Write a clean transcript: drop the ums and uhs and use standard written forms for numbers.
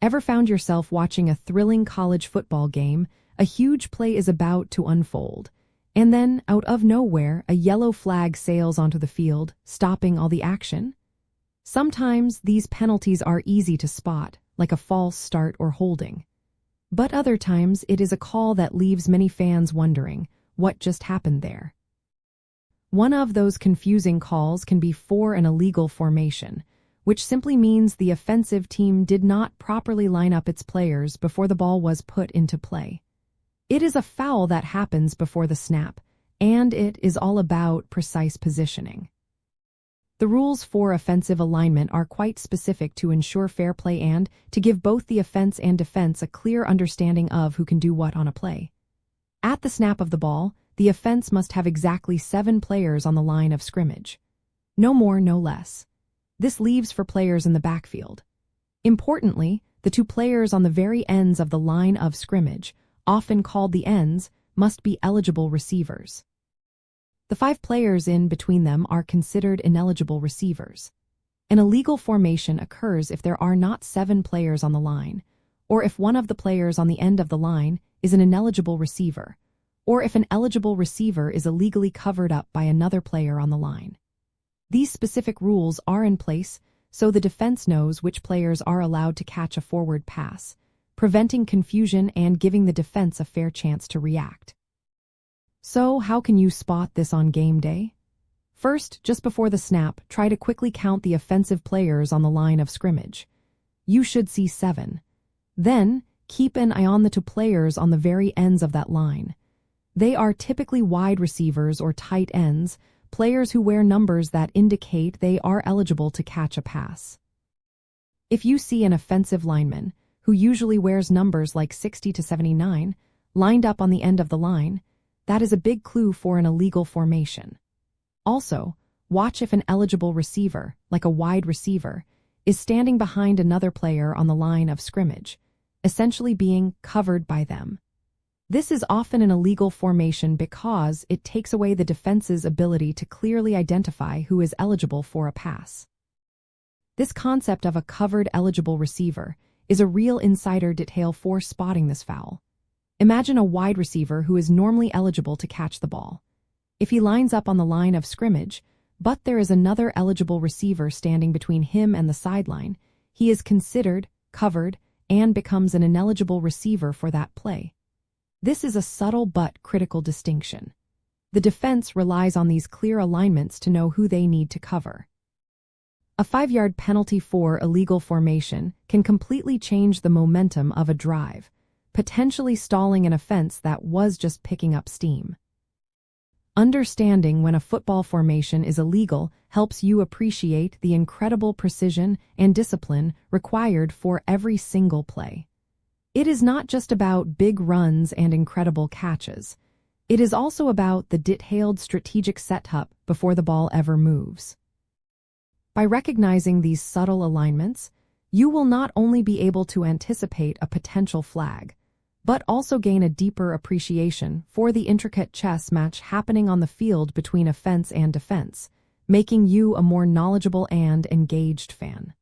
Ever found yourself watching a thrilling college football game? A huge play is about to unfold, and then, out of nowhere, a yellow flag sails onto the field, stopping all the action? Sometimes these penalties are easy to spot, like a false start or holding. But other times it is a call that leaves many fans wondering, what just happened there? One of those confusing calls can be for an illegal formation, which simply means the offensive team did not properly line up its players before the ball was put into play. It is a foul that happens before the snap, and it is all about precise positioning. The rules for offensive alignment are quite specific to ensure fair play and to give both the offense and defense a clear understanding of who can do what on a play. At the snap of the ball, the offense must have exactly 7 players on the line of scrimmage. No more, no less. This leaves for players in the backfield. Importantly, the 2 players on the very ends of the line of scrimmage, often called the ends, must be eligible receivers. The 5 players in between them are considered ineligible receivers. An illegal formation occurs if there are not 7 players on the line, or if one of the players on the end of the line is an ineligible receiver, or if an eligible receiver is illegally covered up by another player on the line. These specific rules are in place so the defense knows which players are allowed to catch a forward pass, preventing confusion and giving the defense a fair chance to react. So, how can you spot this on game day? First, just before the snap, try to quickly count the offensive players on the line of scrimmage. You should see 7. Then, keep an eye on the 2 players on the very ends of that line. They are typically wide receivers or tight ends, players who wear numbers that indicate they are eligible to catch a pass. If you see an offensive lineman, who usually wears numbers like 60 to 79, lined up on the end of the line, that is a big clue for an illegal formation. Also, watch if an eligible receiver, like a wide receiver, is standing behind another player on the line of scrimmage, essentially being covered by them. This is often an illegal formation because it takes away the defense's ability to clearly identify who is eligible for a pass. This concept of a covered eligible receiver is a real insider detail for spotting this foul. Imagine a wide receiver who is normally eligible to catch the ball. If he lines up on the line of scrimmage, but there is another eligible receiver standing between him and the sideline, he is considered covered and becomes an ineligible receiver for that play. This is a subtle but critical distinction. The defense relies on these clear alignments to know who they need to cover. A 5-yard penalty for illegal formation can completely change the momentum of a drive, potentially stalling an offense that was just picking up steam. Understanding when a football formation is illegal helps you appreciate the incredible precision and discipline required for every single play. It is not just about big runs and incredible catches. It is also about the detailed strategic setup before the ball ever moves. By recognizing these subtle alignments, you will not only be able to anticipate a potential flag, but also gain a deeper appreciation for the intricate chess match happening on the field between offense and defense, making you a more knowledgeable and engaged fan.